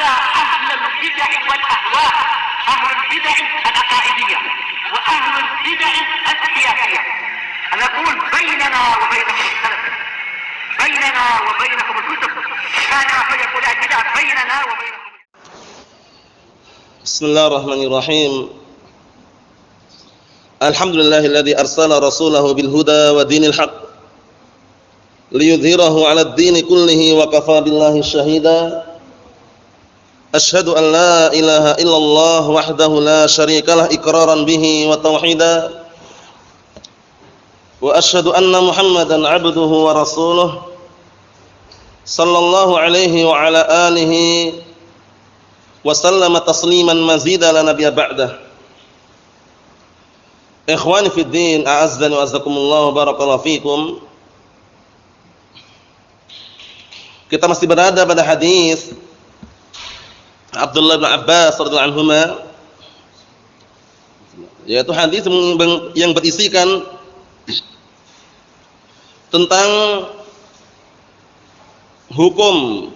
ada ahlul bid'ah wal ahwa, ahlul bid'ah al-aqaidiyah wa ahlul bid'ah al-siyasiyah. Ana aqul bainana wa bainakum as-salaf, bainana wa bainakum al-kutub, kana yaqulu al-bid'ah bainana wa bainakum. Bismillahirrahmanirrahim. Alhamdulillahilladzi arsala rasulahu bil huda wa dinil haqq liyudhhirahu 'alad dini kullihi wa kafaa billahi shahida. Asyhadu an la ilaha illallah wahdahu la syarikalah iqraran bihi wa tauhida. Wa asyhadu anna Muhammadan 'abduhu wa rasuluh sallallahu alaihi wa ala alihi wa sallama tasliman mazida la nabiyya ba'dah. Ikhwani fid din, a'azzani wa azzakumullah, barakallahu fikum. Kita masih berada pada hadis Abdullah bin Abbas radhiyallahu anhuma, yaitu hadis yang berisikan tentang hukum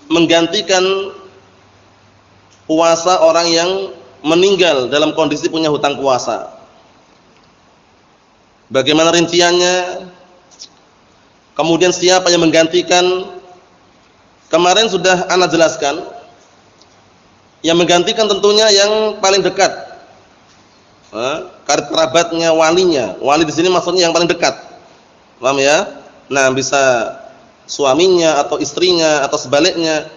menggantikan puasa orang yang meninggal dalam kondisi punya hutang puasa. Bagaimana rinciannya? Kemudian siapa yang menggantikan? Kemarin sudah ana jelaskan. Yang menggantikan tentunya yang paling dekat. Karib kerabatnya, walinya. Wali di sini maksudnya yang paling dekat. Paham ya? Nah, bisa suaminya atau istrinya atau sebaliknya.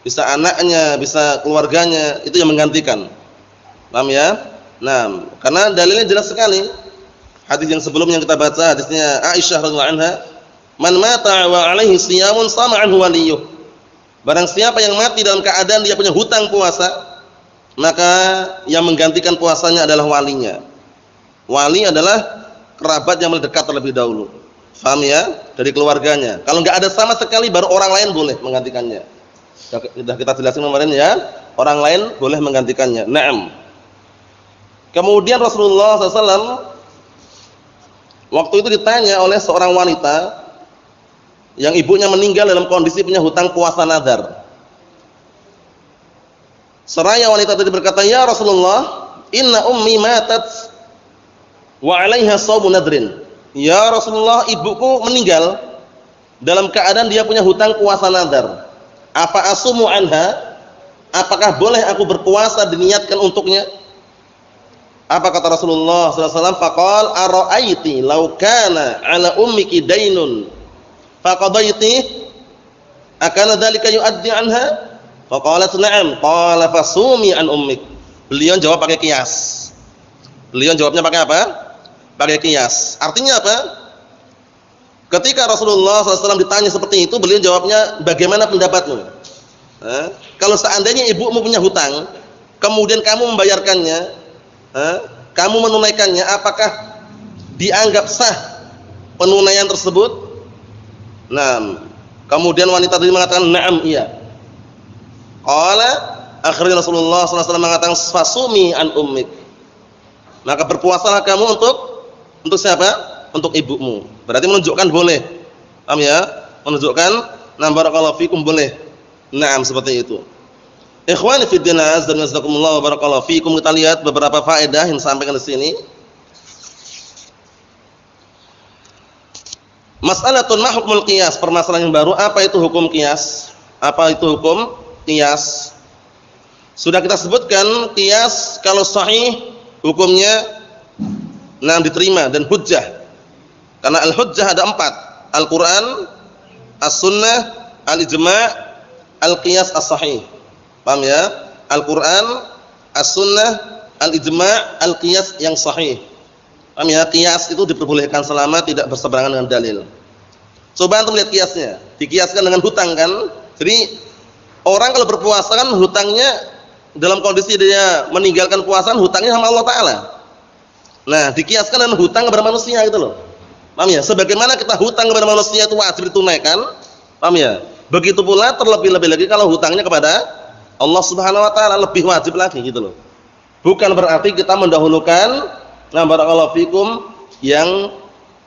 Bisa anaknya, bisa keluarganya, itu yang menggantikan. Paham ya? Nah, karena dalilnya jelas sekali. Hadis yang sebelumnya kita baca, hadisnya Aisyah radhiyallahu anha, "Man mata wa alaihi siyamun sama anhu waliyuh." Barang siapa yang mati dalam keadaan dia punya hutang puasa, maka yang menggantikan puasanya adalah walinya. Wali adalah kerabat yang mendekat terlebih dahulu. Paham ya? Dari keluarganya. Kalau enggak ada sama sekali baru orang lain boleh menggantikannya. Sudah kita jelaskan kemarin ya, orang lain boleh menggantikannya. Naam. Kemudian Rasulullah SAW waktu itu ditanya oleh seorang wanita yang ibunya meninggal dalam kondisi punya hutang puasa nadar. Seraya wanita tadi berkata, "Ya Rasulullah, inna ummi matat wa 'alaiha shaumu nadrin." Ya Rasulullah, ibuku meninggal dalam keadaan dia punya hutang puasa nadar. Apa asumu anha? Apakah boleh aku berpuasa diniatkan untuknya? Apa kata Rasulullah sallallahu alaihi wasallam? Faqal ara'aiti law kana 'ala ummiki dainun faqadaiti akana dzalika yu'addi anha? Faqalat na'am. Qala fasumi an ummik. Beliau jawab pakai qiyas. Beliau jawabnya pakai apa? Pakai qiyas. Artinya apa? Ketika Rasulullah SAW ditanya seperti itu, beliau jawabnya, bagaimana pendapatmu? Kalau seandainya ibumu punya hutang, kemudian kamu membayarkannya, kamu menunaikannya, apakah dianggap sah penunaian tersebut? Nah, kemudian wanita tadi mengatakan, na'am, iya. Qala, akhirnya Rasulullah SAW mengatakan, fasumi an ummik. Maka berpuasalah kamu untuk siapa? Untuk ibumu. Berarti menunjukkan boleh. Paham ya? Menunjukkan, nah barakallahu fikum, boleh. Naam, seperti itu. Ikhwani fid din, azza wa jazakumullah wa barakallahu fikum. Kita lihat beberapa faedah yang disampaikan di sini. Mas'alatun ma hukmul qiyas, permasalahan yang baru. Apa itu hukum qiyas? Apa itu hukum qiyas? Sudah kita sebutkan qiyas kalau sahih hukumnya diterima dan hujjah. Karena al-hujjah ada 4. Al-Quran, As-Sunnah, Al-Ijma', Al-Qiyas As-Sahih. Paham ya? Al-Quran, As-Sunnah, Al-Ijma', Al-Qiyas yang sahih. Paham ya? Qiyas itu diperbolehkan selama tidak berseberangan dengan dalil. Coba antum lihat qiyasnya. Diqiyaskan dengan hutang kan? Jadi orang kalau berpuasa kan hutangnya dalam kondisi dia meninggalkan puasa, hutangnya sama Allah Ta'ala. Nah, diqiyaskan dengan hutang kepada manusia gitu loh. Paham ya? Sebagaimana kita hutang kepada manusia itu wajib ditunaikan, paham ya? Begitu pula terlebih-lebih lagi kalau hutangnya kepada Allah Subhanahu wa taala lebih wajib lagi gitu loh. Bukan berarti kita mendahulukan barakallahu fikum yang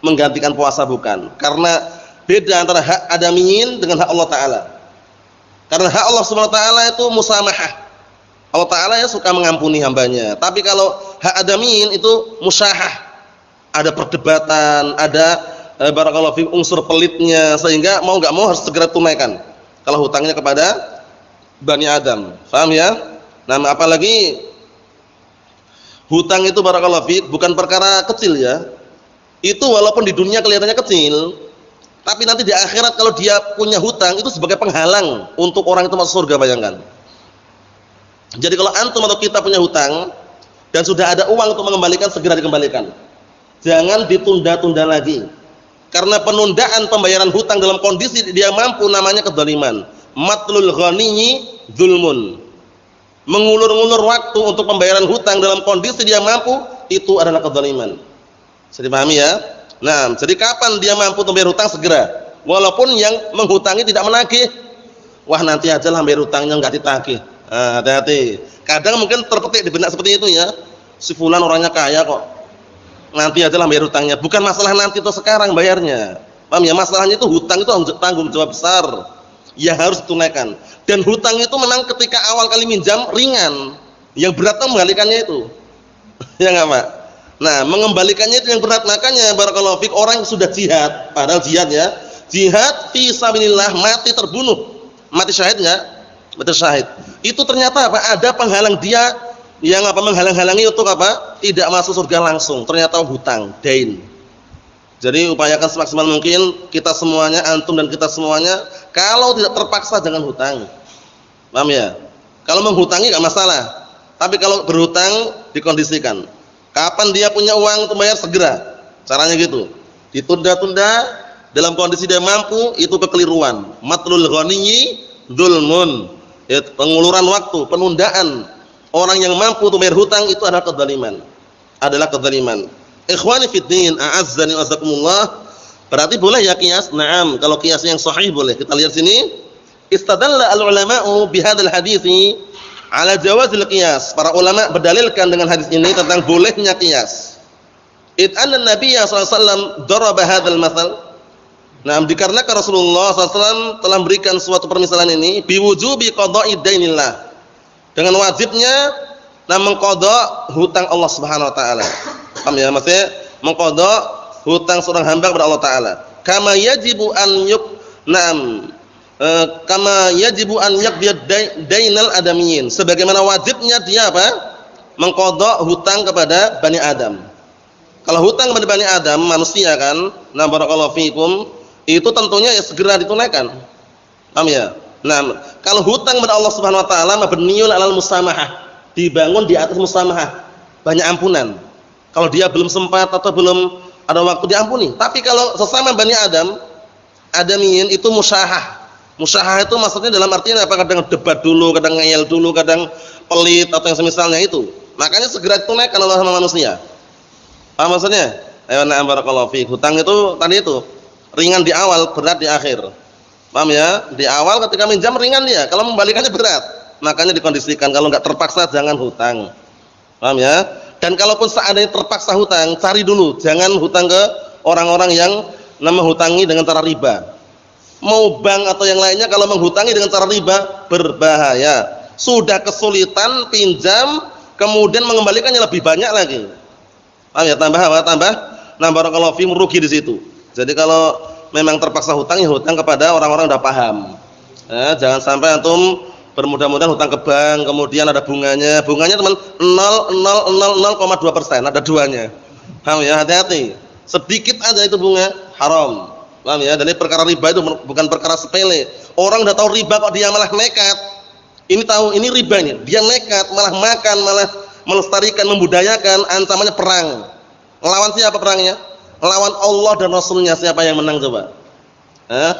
menggantikan puasa, bukan. Karena beda antara hak adamiyin dengan hak Allah taala. Karena hak Allah Subhanahu wa taala itu musamahah. Allah taala ya suka mengampuni hambanya. Tapi kalau hak adamiyin itu musyahah. Ada perdebatan, ada barakallahu fi unsur pelitnya, sehingga mau enggak mau harus segera tunaikan kalau hutangnya kepada Bani Adam. Paham ya? Nah, apalagi hutang itu barakallahu fi bukan perkara kecil ya. Itu walaupun di dunia kelihatannya kecil, tapi nanti di akhirat kalau dia punya hutang itu sebagai penghalang untuk orang itu masuk surga, bayangkan. Jadi kalau antum atau kita punya hutang dan sudah ada uang untuk mengembalikan, segera dikembalikan. Jangan ditunda-tunda lagi. Karena penundaan pembayaran hutang dalam kondisi dia mampu namanya kedzaliman. Matlul ghaniyyi dzulmun. Mengulur-ulur waktu untuk pembayaran hutang dalam kondisi dia mampu, itu adalah kedzaliman. Bisa dipahami ya? Nah, jadi kapan dia mampu untuk bayar hutang, segera. Walaupun yang menghutangi tidak menagih. Wah, nanti aja lah bayar hutangnya, enggak ditagih. Nah, hati-hati. Kadang mungkin terpetik di benak seperti itu ya. Si fulan orangnya kaya kok. Nanti aja lah bayar hutangnya. Bukan masalah nanti atau sekarang bayarnya. Paham ya? Masalahnya itu hutang itu tanggung jawab besar yang harus ditunaikan. Dan hutang itu memang ketika awal kali minjam ringan. Yang berat mengembalikannya itu. Ya enggak, Pak? Nah, mengembalikannya itu yang berat. Makanya barakallahu fik, orang yang sudah jihad, padahal jihad ya. Jihad fi sabilillah, mati terbunuh. Mati syahid enggak? Mati syahid. Itu ternyata apa? Ada penghalang dia yang apa, menghalang-halangi untuk apa? Tidak masuk surga langsung. Ternyata hutang, dain. Jadi upayakan semaksimal mungkin kita semuanya, antum dan kita semuanya, kalau tidak terpaksa jangan hutang. Paham ya? Kalau menghutangi enggak masalah. Tapi kalau berhutang dikondisikan. Kapan dia punya uang untuk bayar, segera. Caranya gitu. Ditunda-tunda dalam kondisi dia mampu, itu kekeliruan. Matlul ghaniyyi dzulmun. Ya, penguluran waktu, penundaan. Orang yang mampu untuk bayar hutang itu adalah kedzaliman. Ikhwani fid din, a'azzani wa azakumullah. Berarti boleh ya qiyas? Naam, kalau qiyas yang sahih boleh. Kita lihat sini. Istadalla al-ulama'u bihadzal hadithi ala jawazil qiyas. Para ulama berdalilkan dengan hadis ini tentang bolehnya qiyas. Anna Nabiyya sallallahu alaihi wasallam daraba hadzal matsal. Naam, dikarenakan Rasulullah sallallahu alaihi wasallam telah memberikan suatu permisalan ini biwujubi qada'i dainillah. Dengan wajibnya mengqadha hutang Allah Subhanahu wa taala. Paham ya? Maksudnya mengqadha hutang seorang hamba kepada Allah taala. Kama yajibu an yaqdi dainal adamiyyin. Sebagaimana wajibnya dia apa? Mengqadha hutang kepada Bani Adam. Kalau hutang kepada Bani Adam, manusia kan, na barakallahu fikum, itu tentunya ya segera ditunaikan. Paham ya? Nah, kalau hutang kepada Allah Subhanahu wa taala mabniun 'alal musamahah, dibangun di atas musamahah, banyak ampunan. Kalau dia belum sempat atau belum ada waktu, diampuni. Tapi kalau sesama Bani Adam, adamiyin, itu musyahah. Musyahah itu maksudnya dalam artian apa? Kadang debat dulu, kadang ngeyel dulu, kadang pelit atau yang semisalnya itu. Makanya segera ditunaikan oleh manusia. Paham maksudnya? Ayo, na'am barakallahu fiik. Hutang itu tadi itu ringan di awal, berat di akhir. Paham ya? Di awal ketika minjam ringan dia, kalau membalikannya berat. Makanya dikondisikan kalau enggak terpaksa jangan hutang. Paham ya? Dan kalaupun seandainya terpaksa hutang, cari dulu, jangan hutang ke orang-orang yang menghutangi dengan cara riba. Mau bank atau yang lainnya, kalau menghutangi dengan cara riba berbahaya. Sudah kesulitan pinjam, kemudian mengembalikannya lebih banyak lagi. Paham ya? Tambah apa? Tambah barakallahu fi, merugi di situ. Jadi kalau memang terpaksa hutang, ya hutang kepada orang-orang yang udah paham. Jangan sampai antum bermudah-mudahan hutang ke bank, kemudian ada bunganya. Bunganya teman 0,2%, ada duanya. Paham ya? Hati-hati. Sedikit aja itu bunga, haram. Paham ya? Jadi perkara riba itu bukan perkara sepele. Orang udah tahu riba kok dia malah nekat. Ini tahu ini riba ini, dia nekat, malah makan, malah melestarikan, membudayakan, ancamannya perang. Lawan siapa perangnya? Lawan Allah dan Rasulnya. Siapa yang menang coba?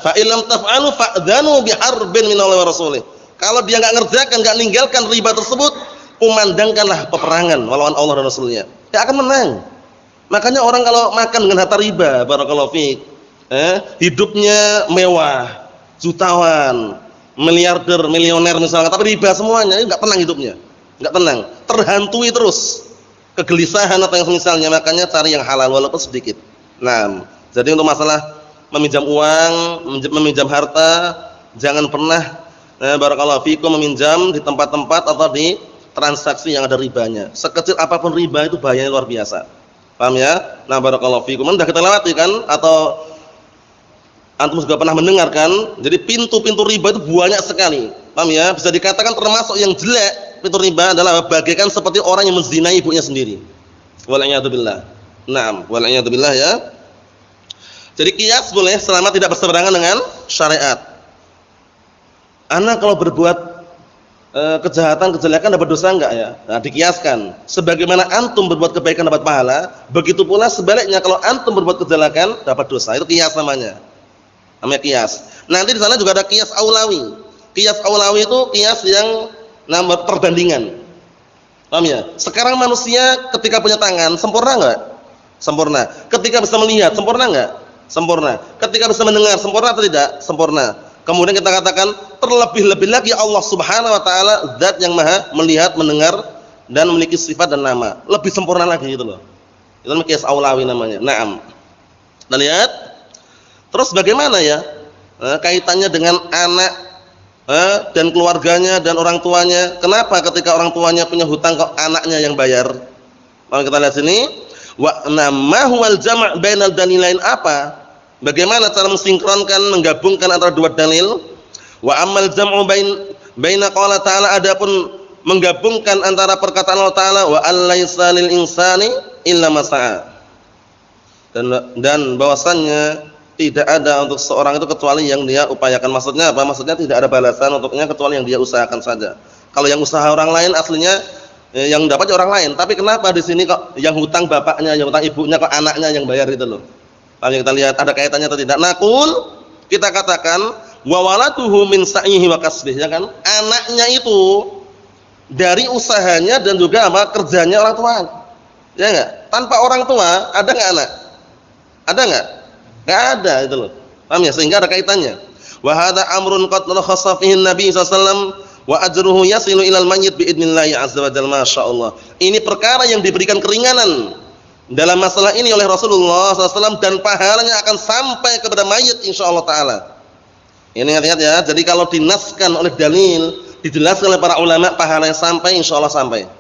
Fa illam taf'alu fa'dzanu biharbin minallahi wa rasulih. Kalau dia enggak ngerjakan, enggak ninggalkan riba tersebut, kumandangkanlah peperangan melawan Allah dan Rasulnya. Dia akan menang. Makanya orang kalau makan dengan harta riba, barakallahu fiik, hidupnya mewah, jutawan, miliarder, milioner misalnya, tapi riba semuanya, enggak tenang hidupnya. Enggak tenang, terhantui terus kegelisahan atau yang semisalnya. Makanya cari yang halal walaupun sedikit. Nah, jadi untuk masalah meminjam uang, meminjam harta, jangan pernah barakallahu fikum meminjam di tempat-tempat atau di transaksi yang ada ribanya. Sekecil apapun riba itu bahayanya luar biasa. Paham ya? Nah, barakallahu fikum. Sudah kita lewati kan atau antum juga pernah mendengarkan. Jadi pintu-pintu riba itu banyak sekali. Paham ya? Bisa dikatakan termasuk yang jelek pintu riba adalah bagaikan seperti orang yang menzinai ibunya sendiri. Wal'iyadzubillah. Naam, wal'iyadzubillah ya. Jadi qiyas boleh selama tidak berseberangan dengan syariat. Anak kalau berbuat kejahatan, kejelekan dapat dosa enggak ya? Nah, dikiaskan. Sebagaimana antum berbuat kebaikan dapat pahala, begitu pula sebaliknya kalau antum berbuat kejelekan dapat dosa. Itu qiyas namanya. Namanya qiyas. Nanti di sana juga ada qiyas aulawi. Qiyas aulawi itu qiyas yang nomor perbandingan. Paham ya? Sekarang manusia ketika punya tangan sempurna enggak? Sempurna. Ketika bisa melihat sempurna enggak? Sempurna. Ketika bisa mendengar sempurna atau tidak? Sempurna. Kemudian kita katakan terlebih-lebih lagi Allah Subhanahu wa taala zat yang maha melihat, mendengar dan memiliki sifat dan nama. Lebih sempurna lagi gitu loh. Itu namanya qiyas aulawi namanya. Naam. Kita lihat. Terus bagaimana ya? Kaitannya dengan anak dan keluarganya dan orang tuanya. Kenapa ketika orang tuanya punya hutang kok anaknya yang bayar? Mari kita lihat sini. Wa ma huwal jam' bainal dalilain apa? Bagaimana cara mensinkronkan, menggabungkan antara dua dalil? Wa amal jam'u baina qala ta'ala, adapun menggabungkan antara perkataan Allah Ta'ala wa allaisa lil insani illa ma sa'a. Dan bahwasannya tidak ada untuk seorang itu kecuali yang dia upayakan. Maksudnya apa? Maksudnya tidak ada balasan untuknya kecuali yang dia usahakan saja. Kalau yang usaha orang lain aslinya yang dapat orang lain. Tapi kenapa di sini kok yang hutang bapaknya, yang hutang ibunya kok anaknya yang bayar itu loh? Kalau kita lihat ada kaitannya atau tidak. Naqul, kita katakan wa walatuhu min sa'ihi wa kasbih, ya kan? Anaknya itu dari usahanya dan juga apa? Kerjanya orang tua. Ya enggak? Tanpa orang tua ada enggak anak? Ada enggak? Enggak ada itu loh. Paham ya? Sehingga ada kaitannya. Wa hadza amrun qad khassa fihi Nabi sallallahu alaihi wasallam wa ajruhu yasilu ilal mayyit bi idznillah azza wa jalla, masyaallah. Ini perkara yang diberikan keringanan dalam masalah ini oleh Rasulullah SAW dan pahalanya akan sampai kepada mayit insyaallah taala. Ini ingat-ingat ya. Jadi kalau dinaskan oleh dalil, dijelaskan oleh para ulama, pahalanya sampai insyaallah sampai.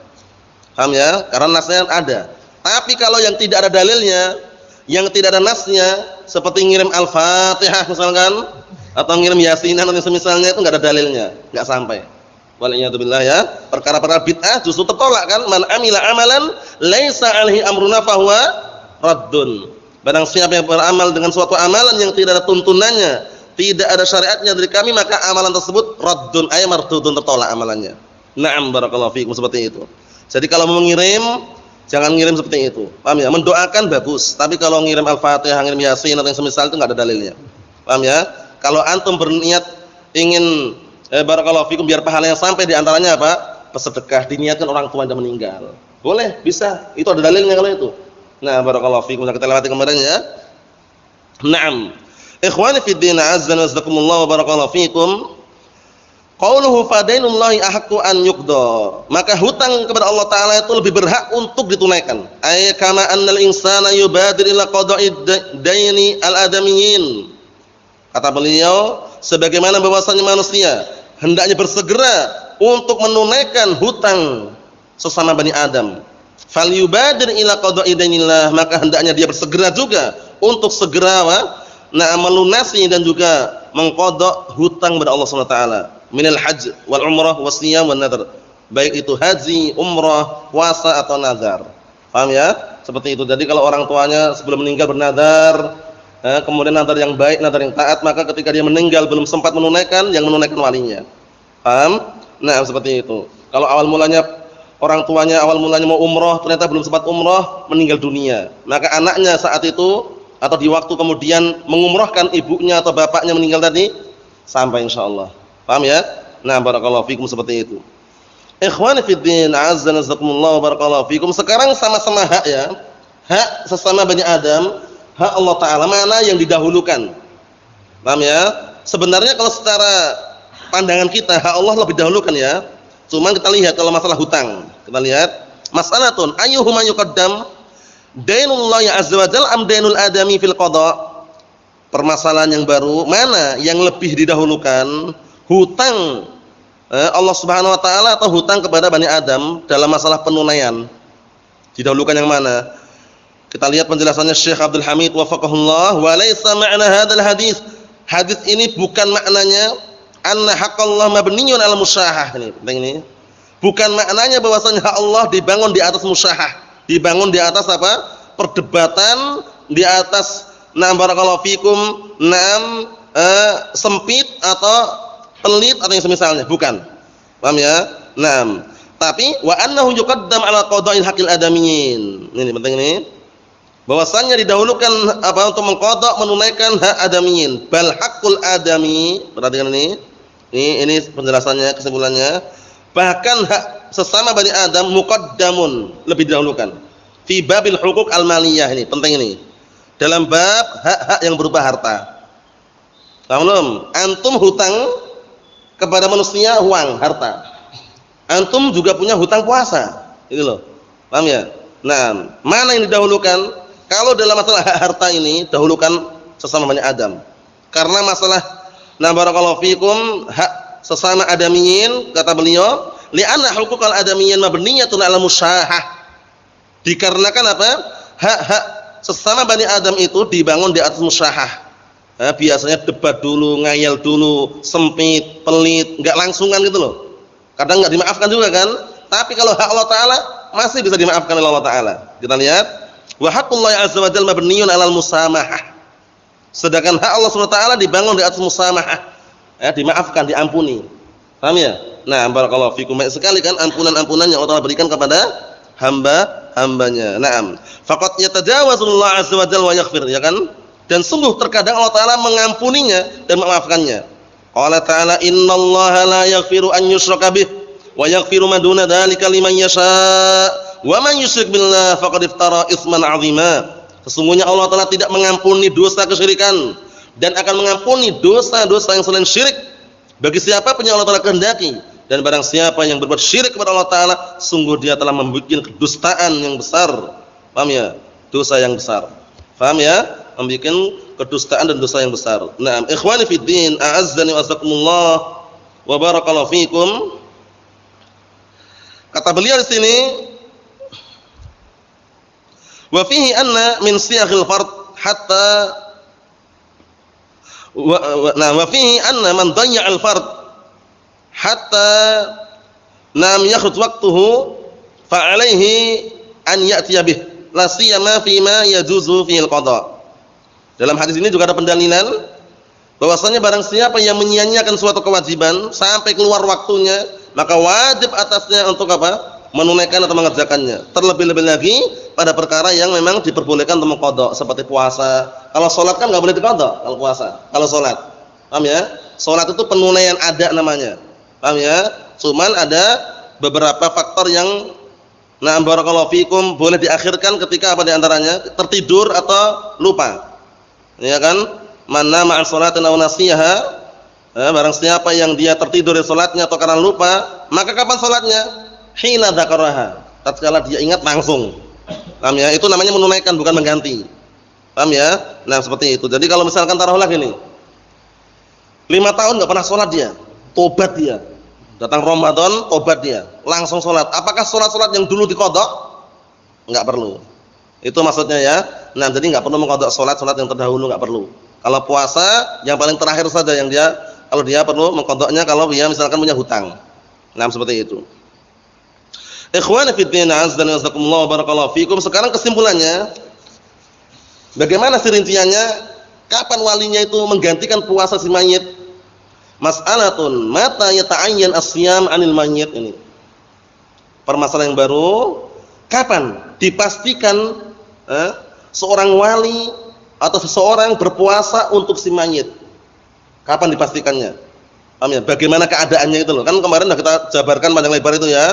Paham ya? Karena nasnya ada. Tapi kalau yang tidak ada dalilnya, yang tidak ada nasnya, seperti ngirim Al-Fatihah misalkan atau ngirim Yasinan atau semisalnya, itu enggak ada dalilnya, enggak sampai. Wal'iyadzubillah ya. Perkara-perkara bid'ah justru tertolak kan. Man amila amalan laisa alaihi amruna fahuwa raddun. Barang siapa yang beramal dengan suatu amalan yang tidak ada tuntunannya, tidak ada syariatnya dari kami, maka amalan tersebut raddun, ay mardudun, tertolak amalannya. Na'am, barakallahu fiikum, seperti itu. Jadi kalau mau mengirim, jangan ngirim seperti itu. Paham ya? Mendoakan bagus, tapi kalau ngirim Al-Fatihah, ngirim Yasin atau yang semisal itu enggak ada dalilnya. Paham ya? Kalau antum berniat ingin barakallahu fikum biar pahalanya sampai, di antaranya apa? Bersedekah, diniatkan orang tua yang meninggal. Boleh, bisa. Itu ada dalilnya kalau itu. Nah, barakallahu fikum, kita lewati kemarin ya. Naam. Ikhwani fid din, azza wa jazakumullah wa barakallahu fikum. Qauluhu fadainullahi ahaqqu an yuqda. Maka hutang kepada Allah Taala itu lebih berhak untuk ditunaikan. Ay kama annal insana yubadir ila qada'i daini al-adamiyyin. Kata beliau, sebagaimana bahwasanya manusia hendaknya bersegera untuk menunaikan hutang sesama Bani Adam. Falyubadir ila qada'i dainillah, maka hendaknya dia bersegera juga untuk segera melunasi dan juga mengqada hutang kepada Allah Subhanahu wa taala. Minal hajj wal umrah wasiyam wan nadhr. Baik itu haji, umrah, puasa atau nazar. Paham ya? Seperti itu. Jadi kalau orang tuanya sebelum meninggal bernazar, kemudian nazar yang baik, nazar yang taat, maka ketika dia meninggal belum sempat menunaikan, yang menunaikan walinya. Paham? Nah, seperti itu. Kalau awal mulanya orang tuanya mau umroh, ternyata belum sempat umroh, meninggal dunia, maka anaknya saat itu atau di waktu kemudian mengumrohkan ibunya atau bapaknya meninggal tadi, sampai insyaallah. Paham ya? Nah, barakallahu fikum, seperti itu. Ikhwani fid din, azza wa jazakumullah wa barakallahu fikum. Sekarang sama-sama hak ya. Hak sesama Bani Adam, hak Allah Ta'ala, mana yang didahulukan? Paham ya? Sebenarnya kalau secara pandangan kita, hak Allah lebih dahulukan ya. Cuma kita lihat kalau masalah hutang, kita lihat mas'alatun ayyuhuma yuqaddam, dainullah azza wa jalla am dainul adami fil qada. Permasalahan yang baru, mana yang lebih didahulukan, hutang Allah Subhanahu wa taala atau hutang kepada Bani Adam dalam masalah penunaian. Didahulukan yang mana? Kita lihat penjelasannya Syekh Abdul Hamid wafaqahullah, wa laisa ma'na hadzal hadis. Hadis ini bukan maknanya anna haqqallah mabniyyun 'ala musyahah. Ini penting ini. Bukan maknanya bahwasanya hak Allah dibangun di atas musyahah, dibangun di atas apa? Perdebatan, di atas barakallahu fikum, sempit atau pelit atau yang semisalnya, bukan. Paham ya? Tapi wa annahu yuqaddam 'ala qada'il haqqil adamiyyin. Ini penting ini. Bahwasannya didahulukan apa untuk mengqadha menunaikan hak adamiyyin, bal haqqul adami. Perhatikan ini. Ini penjelasannya, kesimpulannya. Bahkan hak sesama Bani Adam muqaddamun, lebih didahulukan. Fi babil huquq al-maliyah, ini penting ini. Dalam bab hak-hak yang berupa harta. Paham belum? Antum hutang kepada manusia uang, harta. Antum juga punya hutang puasa. Itu loh. Paham ya? Nah, mana yang didahulukan? Kalau dalam masalah hak harta ini dahulukan sesama Bani Adam. Karena masalah barakallahu fikum hak sesama adamiyyin, kata beliau, li'anna huquqal adamiyyin mabniyatun 'ala musyahah. Dikarenakan apa? Hak-hak sesama Bani Adam itu dibangun di atas musyahah. Biasanya debat dulu, ngayal dulu, sempit, pelit, enggak langsungan gitu loh. Kadang enggak dimaafkan juga kan? Tapi kalau hak Allah taala masih bisa dimaafkan oleh Allah taala. Kita lihat, wa haqqullahi 'azza wa jalla mabniyyun 'alal musamahah. Sedangkan hak Allah Subhanahu wa taala dibangun di atas musamahah. Dimaafkan, diampuni. Paham ya? Nah, barakallahu fikum. Banyak sekali kan ampunan-ampunan yang Allah berikan kepada hamba-hambanya. Naam. Faqad yatajawazullahu 'azza wa jalla wa yaghfir, ya kan? Dan sungguh terkadang Allah taala mengampuninya dan memaafkannya. Qala ta'ala innallaha la yaghfiru an yushraka bih wa yaghfiru ma duna dzalika liman yasha. Wa man yusyrik billah faqad iftara itsman 'azima. Sesungguhnya Allah taala tidak mengampuni dosa kesyirikan dan akan mengampuni dosa-dosa yang selain syirik bagi siapa pun yang Allah taala kehendaki. Dan barang siapa yang berbuat syirik kepada Allah taala, sungguh dia telah membuat kedustaan yang besar. Paham ya? Dosa yang besar. Paham ya? Membuat kedustaan dan dosa yang besar. Naam, ikhwani fid din, a'azzani wa azakumullah wa barakallahu fikum. Kata beliau di sini, wa fihi anna min siyaghil fard hatta wa fihi anna man dayya al-fard hatta lam yakhruj waqtuhu fa alayhi an ya'tiya bih la siyama fi ma yajuzu fihi al-qada. Dalam hadis ini juga ada pendalilan bahwasanya barang siapa yang menyia-nyiakan suatu kewajiban sampai keluar waktunya, maka wajib atasnya untuk apa? Menunaikan atau mengerjakannya. Terlebih-lebih lagi pada perkara yang memang diperbolehkan untuk mengqadha, seperti puasa. Kalau salat kan enggak boleh diqadha kalau puasa. Kalau salat. Paham ya? Salat itu penunaian ada namanya. Paham ya? Cuman ada beberapa faktor yang barakallahu fikum boleh diakhirkan ketika apa di antaranya? Tertidur atau lupa. Ya kan? Mana ma'al salatin aw nasiyaha, barang siapa yang dia tertidur di salatnya atau karena lupa, maka kapan salatnya? Hina dzakaraha, tatkala dia ingat langsung. Paham ya? Itu namanya menunaikan, bukan mengganti. Paham ya? Nah, seperti itu. Jadi kalau misalkan taruhlah gini, 5 tahun enggak pernah salat dia, tobat dia. Datang Ramadan, tobat dia, langsung salat. Apakah salat-salat yang dulu diqadha? Enggak perlu. Itu maksudnya ya. Nah, jadi enggak perlu mengqadha salat-salat yang terdahulu, enggak perlu. Kalau puasa yang paling terakhir saja yang dia, kalau dia perlu mengqadhanya kalau dia misalkan punya hutang. Nah, seperti itu. Ikhwani fid din, azza wa jazakumullah barakallahu fikum. Sekarang kesimpulannya, bagaimana rinciannya? Kapan walinya itu menggantikan puasa si mayit? Mas'alatun mata yata'ayyan as-siyam 'anil mayyit ini. Permasalahan yang baru, kapan dipastikan seorang wali atau seseorang berpuasa untuk si mayit? Kapan dipastikannya? Paham ya? Bagaimana keadaannya itu loh. Kan kemarin sudah kita jabarkan panjang lebar itu ya.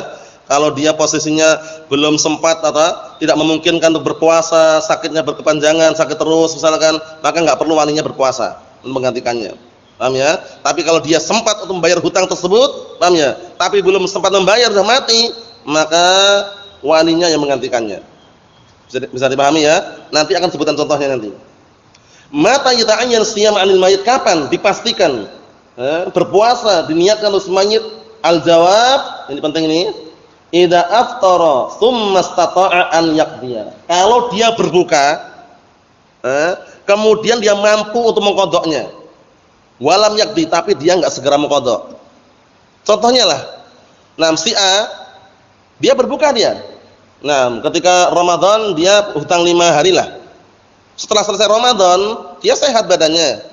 Kalau dia posisinya belum sempat atau tidak memungkinkan untuk berpuasa, sakitnya berkepanjangan, sakit terus misalkan, maka enggak perlu walinya berpuasa untuk menggantikannya. Paham ya? Tapi kalau dia sempat untuk membayar hutang tersebut, paham ya? Tapi belum sempat membayar, sudah mati, maka walinya yang menggantikannya. Bisa dipahami ya? Nanti akan sebutan contohnya nanti. Mata yata'ayyan siyam 'anil mayit, kapan dipastikan berpuasa diniatkan untuk mayit. Al-jawab, ini penting ini. Idza aftara tsumma istata'a an yaqdiya. Kalau dia berbuka, kemudian dia mampu untuk mengqadha'nya. Walam yaqdi, tapi dia enggak segera mengqadha'. Contohnya lah, si A, dia berbuka dia. Ketika Ramadan dia hutang 5 hari lah. Setelah selesai Ramadan, dia sehat badannya.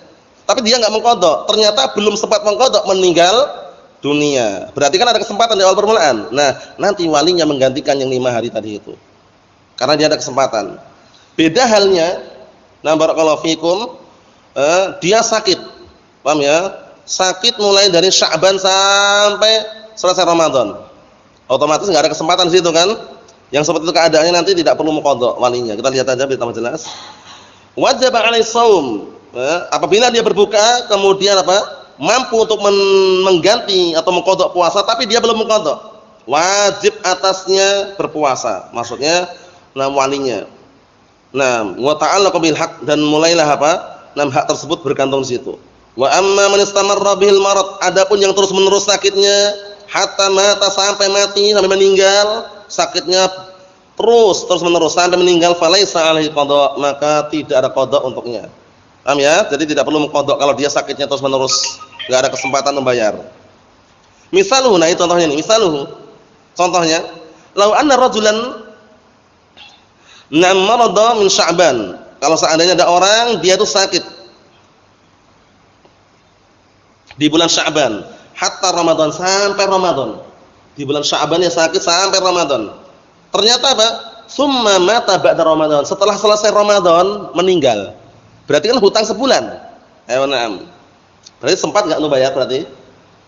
Tapi dia enggak mengqadha'. Ternyata belum sempat mengqadha', meninggal dunia. Berarti kan ada kesempatan di awal permulaan. Nanti walinya menggantikan yang 5 hari tadi itu. Karena dia ada kesempatan. Beda halnya, barakallahu fikum, dia sakit. Paham ya? Sakit mulai dari Sya'ban sampai selesai Ramadan. Otomatis enggak ada kesempatan di situ kan? Yang seperti itu keadaannya nanti tidak perlu mengqadha walinya. Kita lihat aja biar tambah jelas. Wajib 'alaihi shaum. Apabila dia berbuka kemudian mampu untuk mengganti atau mengqadha puasa tapi dia belum mengqadha, wajib atasnya berpuasa. Maksudnya walinya. Wa ta'allaqa bil haq, dan mulailah hak tersebut bergantung di situ. Wa amma man istamarra bihil marad, adapun yang terus-menerus sakitnya hatta mata, sampai mati, sampai meninggal, sakitnya terus-menerus sampai meninggal, falaisa alaihi qada, maka tidak ada qada untuknya. Paham ya? Jadi tidak perlu mengqadha kalau dia sakitnya terus-menerus, enggak ada kesempatan membayar. Misaluhu, ini contohnya nih, contohnya, law anna rajulan marada min Sya'ban. Kalau seandainya ada orang dia itu sakit di bulan Sya'ban, hatta Ramadan, sampai Ramadan. Di bulan Sya'ban dia sakit sampai Ramadan. Ternyata summa mata ba'da Ramadan. Setelah selesai Ramadan meninggal. Berarti kan hutang sebulan. Berarti sempat enggak bayar berarti?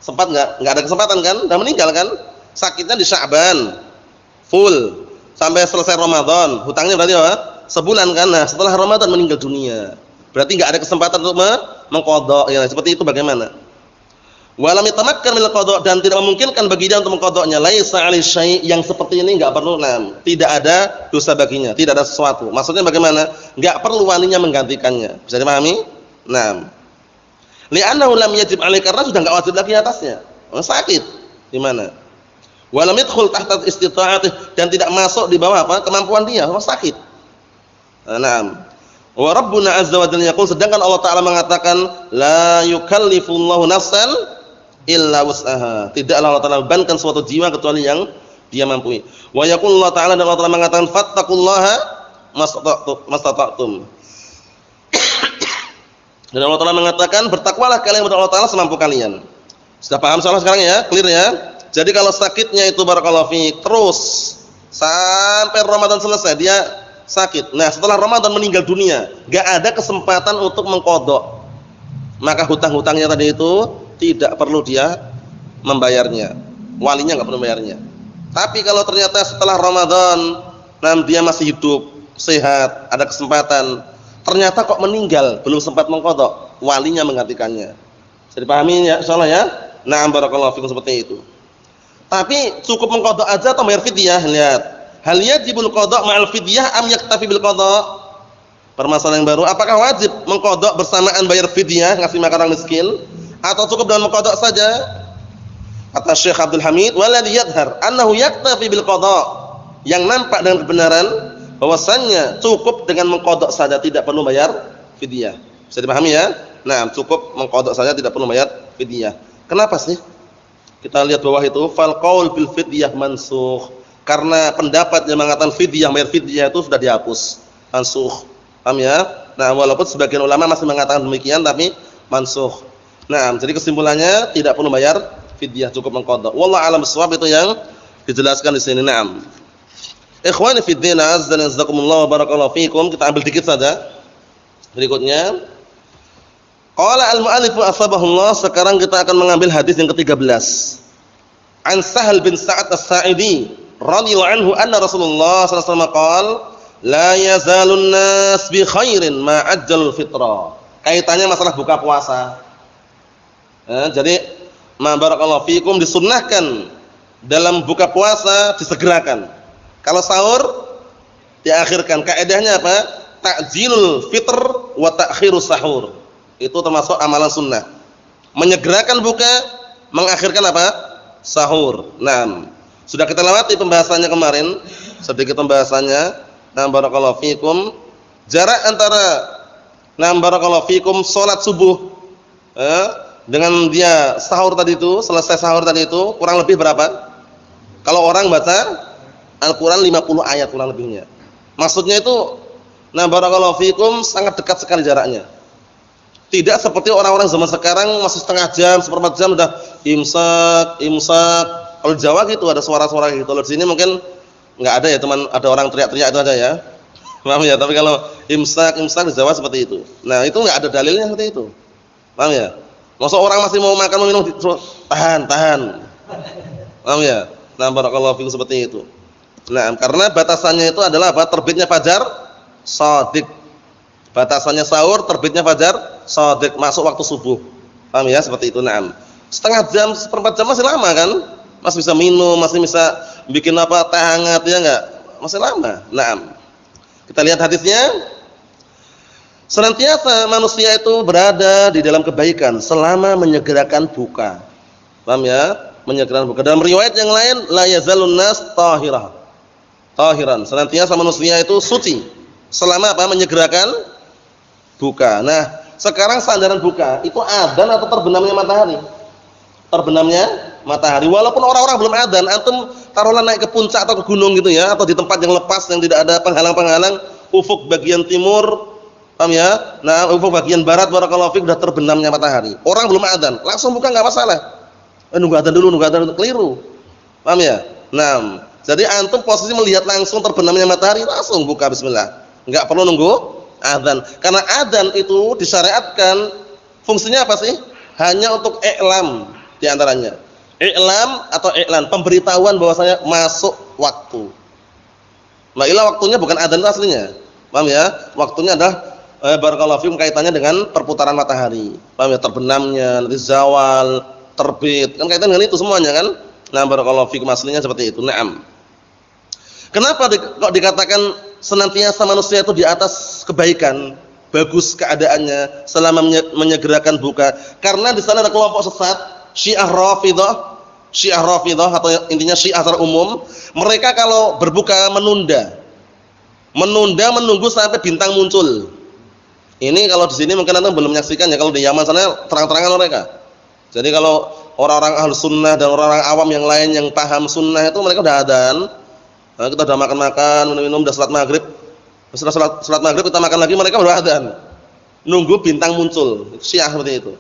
Sempat enggak? Enggak ada kesempatan kan? Udah meninggal kan? Sakitnya di Sya'ban full sampai selesai Ramadan. Hutangnya berarti sebulan kan? Setelah Ramadan meninggal dunia. Berarti enggak ada kesempatan untuk mengqadha. Ya, seperti itu bagaimana? Walam yatamakkan min al-qadha, dan tidak memungkinkan bagi dia untuk mengqadha'nya. Laisa 'alaihi syai', yang seperti ini enggak perlu, tidak ada dosa baginya, tidak ada sesuatu. Maksudnya bagaimana? Enggak perlu walinya menggantikannya. Bisa dipahami? Li'annahu lam yajib 'alaihi, karena sudah enggak wajib lagi atasnya. Sakit. Gimana? Walam yadkhul tahta istita'atih, dan tidak masuk di bawah kemampuan dia, sakit. Wa rabbuna azza wa jalla yaqul, sedangkan Allah Ta'ala mengatakan la yukallifullahu nafsan illa wus'aha. Tidaklah Allah Ta'ala membebankan suatu jiwa kecuali yang dia mampu. Wa yaqulu Allah Ta'ala, dan Allah Ta'ala mengatakan fattaqullaha mastata'tum. Dan Allah Ta'ala mengatakan bertakwalah kalian kepada Allah Ta'ala semampu kalian. Sudah paham soalnya sekarang ya? Clear ya? Jadi kalau sakitnya itu barakallahu fi terus sampai Ramadan selesai dia sakit. Setelah Ramadan meninggal dunia, enggak ada kesempatan untuk mengqadha. Maka hutang-hutangnya tadi itu tidak perlu dia membayarnya. Walinya enggak perlu membayarnya. Tapi kalau ternyata setelah Ramadan dia masih hidup, sehat, ada kesempatan, ternyata kok meninggal, belum sempat mengqadha, walinya menggantikannya. Bisa dipahami ya insyaallah ya? Barakallahu fikum, seperti itu. Tapi cukup mengqadha aja atau bayar fidyah? Lihat. Hal yajibul qadha' ma'al fidyah am yaktafi bil qadha'? Permasalahan yang baru, apakah wajib mengqadha' bersamaan bayar fidyah, ngasih makan orang miskin, atau cukup dengan mengqadha' saja? Kata Syekh Abdul Hamid, waladhi yadhhar annahu yaktafi bil qadha'. Yang nampak dengan kebenaran bahwasannya cukup dengan mengqadha' saja, tidak perlu bayar fidyah. Bisa dipahami ya? Cukup mengqadha' saja, tidak perlu bayar fidyah. Kenapa sih? Kita lihat bawah itu, fal qaul bil fidyah mansukh. Karena pendapat yang mengatakan fidyah, bayar fidyah itu sudah dihapus, mansukh. Paham ya? Walaupun sebagian ulama masih mengatakan demikian, tapi mansukh. Jadi kesimpulannya tidak perlu bayar fidyah, cukup mengqadha. Wallahu a'lam bishawab, itu yang dijelaskan di sini. Ikhwani fid din, azza wa jazakumullah wa barakallahu fikum. Kita ambil dikit saja. Berikutnya, qala al-mu'allif asbahullah. Sekarang kita akan mengambil hadis yang ke-13. An Sahal bin Sa'ad As-Sa'idi radhiyallahu anhu anna Rasulullah sallallahu alaihi wasallam qala la yazalun nas bi khairin ma ajjalul fitra. Kaitannya masalah buka puasa. Jadi barakallahu fikum, disunnahkan dalam buka puasa disegerakan. Kalau sahur diakhirkan. Kaidahnya apa? Ta'jilul fitr wa ta'khirus sahur. Itu termasuk amalan sunnah. menyegerakan buka, mengakhirkan apa? Sahur. Nah, sudah kita lewati pembahasannya kemarin, sedikit pembahasannya. Nah, barakallahu fikum. Jarak antara barakallahu fikum salat subuh dengan dia sahur tadi itu, selesai sahur tadi itu kurang lebih berapa? Kalau orang baca Al-Qur'an 50 ayat kurang lebihnya. Maksudnya itu barakallahu fikum sangat dekat sekali jaraknya. Tidak seperti orang-orang zaman sekarang masih setengah jam, seperempat jam udah imsak. Kalau Jawa gitu ada suara-suara gitu. Kalau di sini mungkin enggak ada ya, teman, ada orang teriak-teriak itu aja ya. Paham ya? Tapi kalau imsak di Jawa seperti itu. Nah, itu enggak ada dalilnya seperti itu. Paham ya? Masa orang masih mau makan mau minum tahan. Paham ya? Nah, barakallahu fikum seperti itu. Nah, karena batasannya itu adalah apa? Terbitnya fajar shadiq. Batasannya sahur, terbitnya fajar shadiq, masuk waktu subuh. Paham ya? Seperti itu. Naam. Setengah jam, seperempat jam masih lama kan? Masih bisa minum, masih bisa bikin apa? Teh hangat ya enggak? Masih lama. Naam. Kita lihat hadisnya. Senantiasa manusia itu berada di dalam kebaikan selama menyegerakan buka. Paham ya? Menyegerakan buka. Dalam riwayat yang lain, la yazalun nas tahiran. Senantiasa manusia itu suci selama apa? Menyegerakan buka. Nah, sekarang sandaran buka itu adzan atau terbenamnya matahari? Terbenamnya matahari. Walaupun orang-orang belum adzan, antum taruhlah naik ke puncak atau ke gunung gitu ya, atau di tempat yang lepas yang tidak ada penghalang-penghalang, ufuk bagian timur, paham ya? Nah, ufuk bagian barat barakallahu fik sudah terbenamnya matahari. Orang belum adzan, langsung buka enggak masalah. Nunggu adzan dulu, keliru. Paham ya? Nah, jadi antum posisi melihat langsung terbenamnya matahari, langsung buka bismillah. Enggak perlu nunggu adzan. Karena adzan itu disyariatkan fungsinya apa sih? Hanya untuk i'lam di antaranya. I'lam atau i'lan, pemberitahuan bahwasanya masuk waktu. Nah, ilah waktunya bukan adzan aslinya. Paham ya? Waktunya adalah barakallahu fikum kaitannya dengan perputaran matahari. Paham ya? Terbenamnya, nanti zawal, terbit. Kan kaitan dengan itu semuanya kan? Nah, barakallahu fikum aslinya seperti itu. Naam. Kenapa kok dikatakan senantiasa manusia itu di atas kebaikan, bagus keadaannya selama menyegerakan buka? Karena di sana ada kelompok sesat, Syiah Rafidhah atau intinya Syiah secara umum. Mereka kalau berbuka menunda menunggu sampai bintang muncul. Ini kalau di sini mungkin anda belum menyaksikan ya, kalau di Yaman sana terang-terangan mereka. Jadi kalau orang-orang ahlu sunnah dan orang-orang awam yang lain yang paham sunnah itu mereka udah adzan. Nah, kita udah makan-makan, minum-minum, udah salat maghrib. Setelah salat maghrib kita makan lagi, mereka baru adzan. Nunggu bintang muncul. Syiah seperti itu.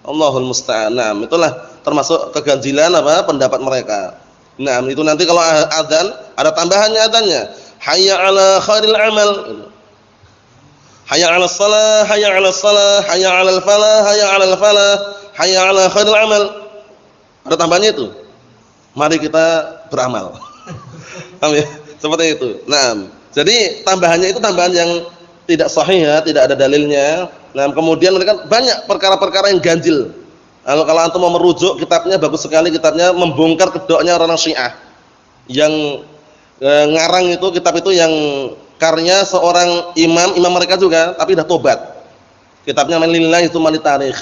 Allahul musta'an. Nah, itulah termasuk keganjilan apa pendapat mereka. Nah, itu nanti kalau adzan ada tambahannya adzannya. Hayya 'ala khairil amal. Hayya 'alas shalah, hayya 'alas salah, hayya 'alal falah, hayya 'alal falah, hayya 'ala khairil amal. Ada tambahannya itu. Mari kita beramal. Paham ya? Seperti itu. Nah, jadi tambahannya itu tambahan yang tidak sahih ya, tidak ada dalilnya. Nah, kemudian mereka banyak perkara-perkara yang ganjil. Kalau antum mau merujuk kitabnya, bagus sekali kitabnya, membongkar kedoknya orang Syiah. Yang ngarang itu kitab itu yang karya seorang imam mereka juga, tapi dah tobat. Kitabnya Lillahi Tsumma Litarikh.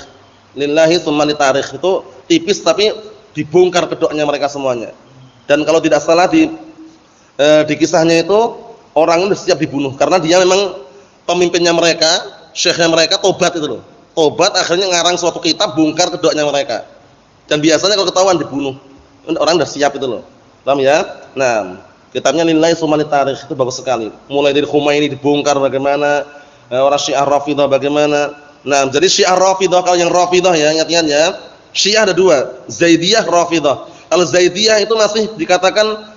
Lillahi Tsumma Litarikh itu tipis tapi dibongkar kedoknya mereka semuanya. Dan kalau tidak salah di kisahnya itu orang itu siap dibunuh karena dia memang pemimpinnya mereka, syekhnya mereka tobat itu loh. Tobat akhirnya ngarang suatu kitab bongkar kedoknya mereka. Dan biasanya kalau ketahuan dibunuh. Orang udah siap itu loh. Paham ya? Nah, kitabnya Lillahi Tsumma Litarikh itu bagus sekali. Mulai dari Khumaini dibongkar bagaimana, orang Syiah Rafidhah bagaimana. Nah, jadi Syiah Rafidhah, kalau yang Rafidhah ya, ingat-ingat ya. Syiah ada dua, Zaidiyah, Rafidhah. Kalau Zaidiyah itu masih dikatakan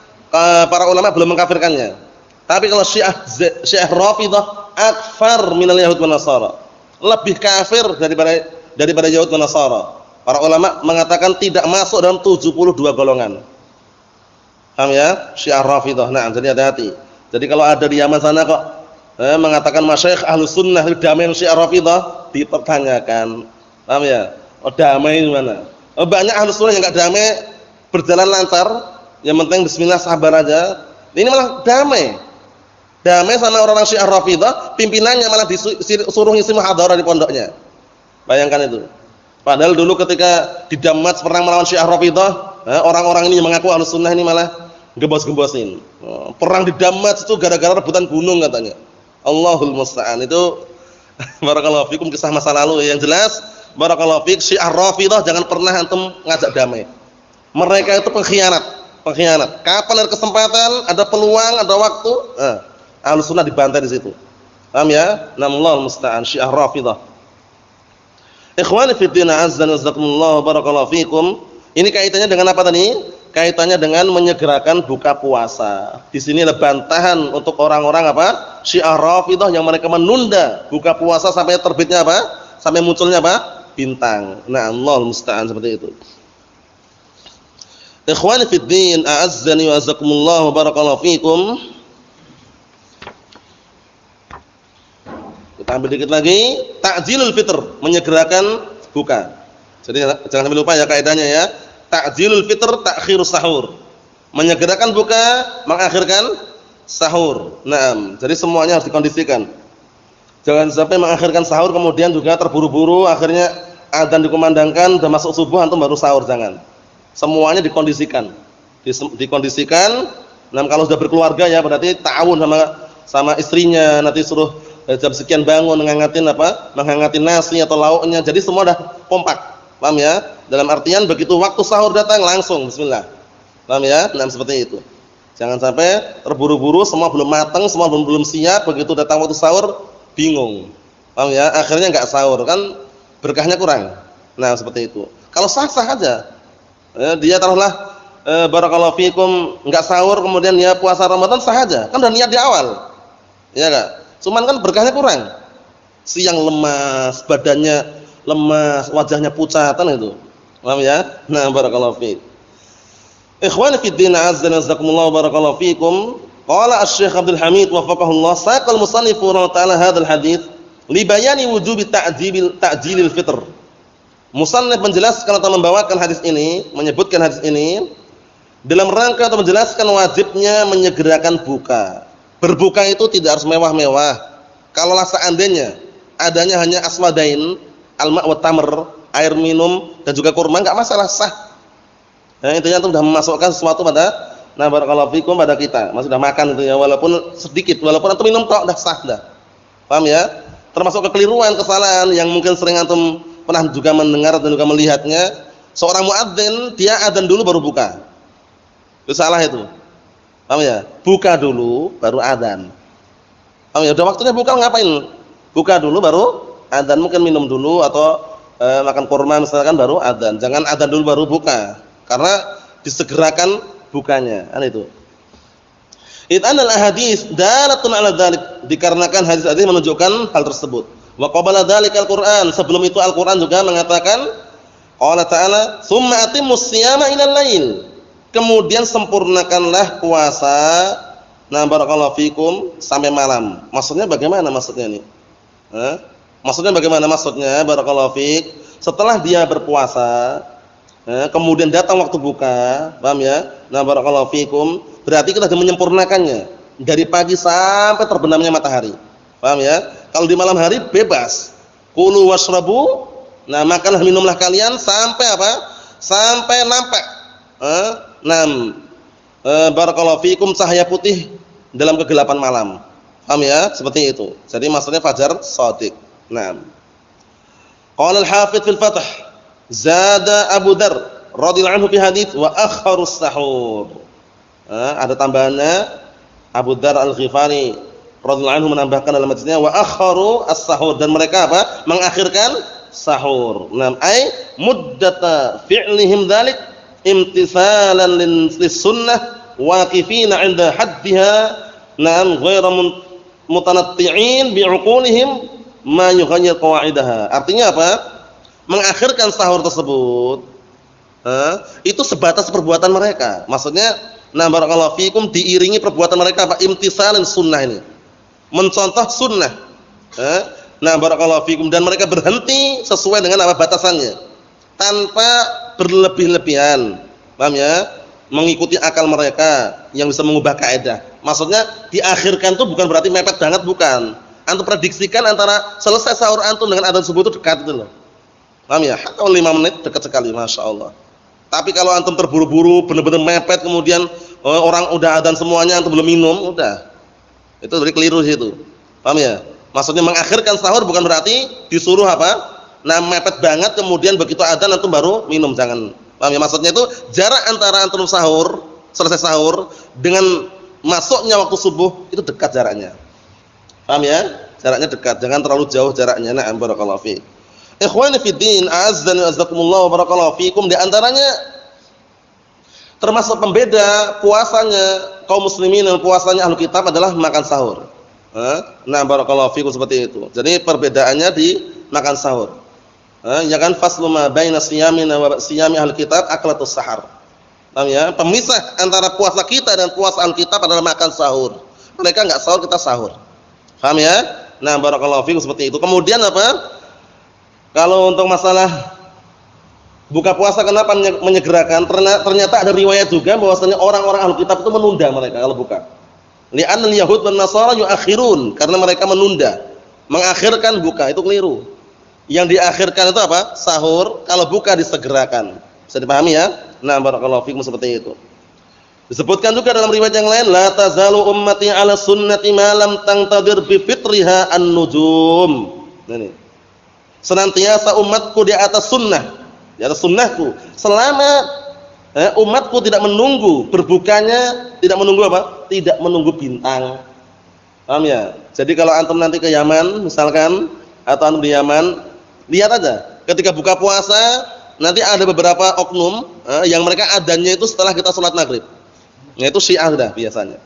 para ulama belum mengkafirkannya. Tapi kalau Syiah Rafidhah akfar minal Yahud wan Nasara. Lebih kafir daripada Yahud dan Nasara. Para ulama mengatakan tidak masuk dalam 72 golongan. Paham ya? Syiah Rafidhah. Nah, jadi hati-hati. Jadi kalau ada di Yaman sana kok mengatakan masyayikh Ahlus Sunnah damai Syiah Rafidhah, dipertanyakan. Paham ya? Oh, damai di mana? Oh, banyak Ahlus Sunnah yang enggak damai, berjalan lancar, yang penting bismillah sabar aja. Ini malah damai. Damai sama orang-orang Syiah Rafidhah, pimpinannya malah disuruh ngisi muhadharah di pondoknya. Bayangkan itu. Padahal dulu ketika di Damas perang melawan Syiah Rafidhah, orang-orang ini yang mengaku Ahlus Sunnah ini malah gembos-gembosin. Perang di Damas itu gara-gara rebutan gunung katanya. Allahul musta'an. Itu barakallahu fikum kisah masa lalu. Yang jelas barakallahu fik Syiah Rafidhah jangan pernah antum ngajak damai. Mereka itu pengkhianat. Kapan ada kesempatan, ada peluang, ada waktu, Ahlus Sunnah dibantai di situ. Paham ya? Allahul musta'an Syiah Rafidhah. Ikhwani fi din azza wa jazakumullah barakallahu fikum. Ini kaitannya dengan apa tadi? Kaitannya dengan menyegerakan buka puasa. Di sini ada bantahan untuk orang-orang apa? Syiah Rafidhah yang mereka menunda buka puasa sampai terbitnya apa? Sampai munculnya apa? Bintang. Nah, Allahul musta'an seperti itu. Ikhwani fi din a'azzani wa jazakumullah barakallahu fikum. Kita ambil dikit lagi, ta'jilul fitr, menyegerakan buka. Jadi jangan sampai lupa ya kaidahnya ya. Ta'jilul fitr, ta'khirus sahur. Menyegerakan buka, mengakhirkan sahur. Naam, jadi semuanya harus dikondisikan. Jangan sampai mengakhirkan sahur kemudian juga terburu-buru, akhirnya adzan dikumandangkan, sudah masuk subuh antum baru sahur, jangan. Semuanya dikondisikan. Dikondisikan. Nah, kalau sudah berkeluarga ya berarti ta'awun sama istrinya, nanti suruh jam sekian bangun menghangatin nasi atau lauknya. Jadi semua dah kompak. Paham ya? Dalam artian begitu waktu sahur datang langsung bismillah. Paham ya? Nah, seperti itu. Jangan sampai terburu-buru, semua belum matang, semua belum siap, begitu datang waktu sahur bingung. Paham ya? Akhirnya enggak sahur, kan berkahnya kurang. Nah, seperti itu. Kalau sah-sah aja. Dia taruhlah barakallahu fikum enggak sahur kemudian dia puasa Ramadan sah aja. Kan udah niat di awal. Iya enggak? Cuman kan berkahnya kurang. Siang lemas, badannya lemas, wajahnya pucat kan itu. Paham ya? Nah, barakallahu fiik. Ikhwani fi din azza wa jazakumullah barakallahu fiikum. Qala Asy-Syaikh Abdul Hamid wafaqahullah saqal musannif ta'ala hadzal hadits li bayani wujubi ta'jilil fitr. Musannif menjelaskan atau membawakan hadis ini, menyebutkan hadis ini dalam rangka atau menjelaskan wajibnya menyegerakan buka. Berbuka itu tidak harus mewah-mewah. Kalaulah seandainya adanya hanya aswadain, al-ma' wa tamr, air minum dan juga kurma enggak masalah, sah. Nah, intinya itu sudah memasukkan sesuatu pada barakallahu fikum pada kita. Masih sudah makan itu ya, walaupun sedikit, walaupun antum minum tok dah sah dah. Paham ya? Termasuk kekeliruan, kesalahan yang mungkin sering antum pernah juga mendengar dan juga melihatnya. Seorang muadzin dia adzan dulu baru buka. Itu salah itu. Paham ya? Buka dulu baru adzan. Paham ya? Udah waktunya buka ngapain? Buka dulu baru adzan, mungkin minum dulu atau makan kurma misalkan baru adzan. Jangan adzan dulu baru buka. Karena disegerakan bukanya. Kan itu. Id'anal ahadits dalatun 'ala dzalik, dikarenakan hadis-hadis menunjukkan hal tersebut. Wa qabala dzalikal Qur'an, sebelum itu Al-Qur'an juga mengatakan qala ta'ala tsumma atimmus shiyama ilal lail. Kemudian sempurnakanlah puasa barakallahu fikum sampai malam. Maksudnya bagaimana maksudnya ini? Maksudnya bagaimana maksudnya barakallahu fik? Setelah dia berpuasa, kemudian datang waktu buka, paham ya? Barakallahu fikum, berarti kita sudah menyempurnakannya dari pagi sampai terbenamnya matahari. Paham ya? Kalau di malam hari bebas. Kulu washrabu, makanlah minumlah kalian sampai apa? Sampai nampak barakallahu fikum cahaya putih dalam kegelapan malam. Paham ya? Seperti itu. Jadi maksudnya fajar shadiq. Qala al-Hafidz fil Fath, zada Abu Dzar radhiyallahu anhu fi hadits wa akharus sahur. Ada tambahannya Abu Dzar Al-Ghifari radhiyallahu anhu menambahkan dalam hadisnya wa akharu as-sahur, dan mereka apa? Mengakhirkan sahur. Ai muddata fi'lihim dzalik imtithalan lis-sunnah waqifina 'inda haddiha ghairu mutanatti'in bi'uqulihim ma yughayyir qawaidaha. Artinya apa? Mengakhirkan sahur tersebut itu sebatas perbuatan mereka. Maksudnya barakallahu fikum diiringi perbuatan mereka apa? Imtithalan sunnah ini. Mencontoh sunnah. Barakallahu fikum, dan mereka berhenti sesuai dengan apa batasannya. Tanpa berlebih-lebihan. Paham ya? Mengikuti akal mereka yang bisa mengubah kaidah. Maksudnya diakhirkan itu bukan berarti mepet banget, bukan. Antum prediksikan antara selesai sahur antum dengan adzan subuh itu dekat itu loh. Paham ya? Kalau 5 menit dekat sekali, Masya Allah. Tapi kalau antum terburu-buru, benar-benar mepet, kemudian orang udah adzan semuanya, antum belum minum, udah. Itu berarti keliru situ. Paham ya? Maksudnya mengakhirkan sahur bukan berarti disuruh apa? Nah, mepet banget kemudian begitu adzan antum baru minum, jangan. Paham ya? Maksudnya itu jarak antara antum sahur, selesai sahur dengan masuknya waktu subuh itu dekat jaraknya. Paham ya? Jaraknya dekat, jangan terlalu jauh jaraknya. Na'am, barakallahu fiik. Ikhwani fid din, a'azzani wa azzakumullah wa barakallahu fiikum, di antaranya termasuk pembeda puasanya kaum muslimin dan puasanya ahlu kitab adalah makan sahur. Nah, barakallahu fiikum, seperti itu. Jadi perbedaannya di makan sahur. Ya kan, faslu ma baina siyamina wa siyami ahli kitab aklatus sahar. Paham ya? Pemisah antara puasa kita dan puasa ahli kitab adalah makan sahur. Mereka enggak sahur, kita sahur. Paham ya? Nah, barakallahu fiikum, seperti itu. Kemudian apa? Kalau untuk masalah buka puasa kenapa menyegerakan? Ternyata ada riwayat juga bahwasanya orang-orang ahli kitab itu menunda mereka kalau buka. Li'anal yahud wan nasara yu'akhirun, karena mereka menunda, mengakhirkan buka, itu keliru. Yang diakhirkan itu apa? Sahur, kalau buka disegerakan. Bisa dipahami ya? Nah, barakallahu fikum, seperti itu. Disebutkan juga dalam riwayat yang lain, la tazalu ummati 'ala sunnati ma lam tangtadir bi fitriha an-nujum. Ini. Senantiasa umatku di atas sunnah, di atas sunnahku, selama umatku tidak menunggu berbukanya, tidak menunggu apa? Tidak menunggu bintang. Paham ya? Jadi kalau antum nanti ke Yaman misalkan, atau antum di Yaman, lihat aja ketika buka puasa nanti ada beberapa oknum yang mereka adzannya itu setelah kita sholat maghrib. Nah, itu Syiah dah biasanya.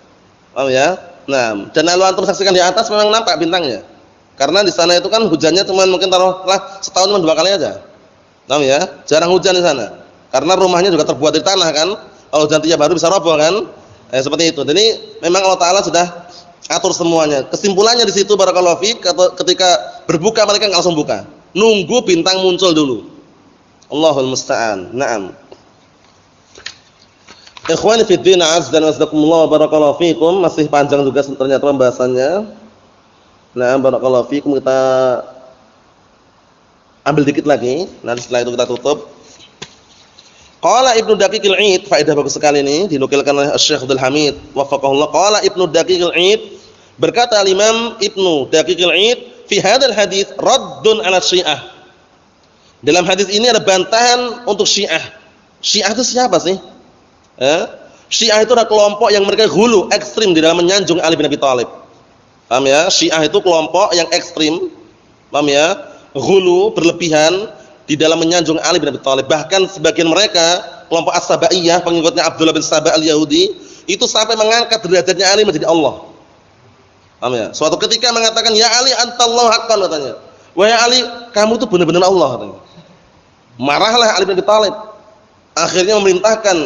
Paham ya? Nah, dan kalau antum saksikan di atas memang nampak bintangnya. Karena di sana itu kan hujannya cuma mungkin taruhlah setahun cuma 2 kali aja. Paham ya? Jarang hujan di sana. Karena rumahnya juga terbuat dari tanah kan. Kalau hujan tiap hari bisa roboh kan? Seperti itu. Jadi memang Allah Taala sudah atur semuanya. Kesimpulannya di situ barakallahu fiik, ketika berbuka mereka enggak langsung buka. Nunggu bintang muncul dulu. Allahul musta'an. Naam. Ikhwani fid din, azza wa jazakumullah barakallahu fiikum. Masih panjang juga ternyata pembahasannya. Nah, barakallahu fiikum, kita ambil dikit lagi. Nanti setelah itu kita tutup. Qala Ibnu Daqiqil 'Id, faedah bagus sekali ini dinukilkan oleh Syekh Abdul Hamid wafaqahullah. Qala Ibnu Daqiqil 'Id, berkata Imam Ibnu Daqiqil 'Id, fi hadzal hadits raddun 'ala Syiah. Dalam hadis ini ada bantahan untuk Syiah. Syiah itu siapa sih? Syiah itu adalah kelompok yang mereka ghulu, ekstrim di dalam menyanjung Ali bin Abi Thalib. Paham ya? Syiah itu kelompok yang ekstrim, paham ya? Ghulu, berlebihan di dalam menyanjung Ali bin Abi Thalib. Bahkan sebagian mereka, kelompok As-Sabaiyah, pengikutnya Abdullah bin Saba al-Yahudi, itu sampai mengangkat derajatnya Ali menjadi Allah. Paham ya? Suatu ketika mengatakan, "Ya Ali, antallahu haqqan," katanya. "Wahai Ali, kamu tuh benar-benar Allah," katanya. Marahlah Ali bin Abi Thalib. Akhirnya memerintahkan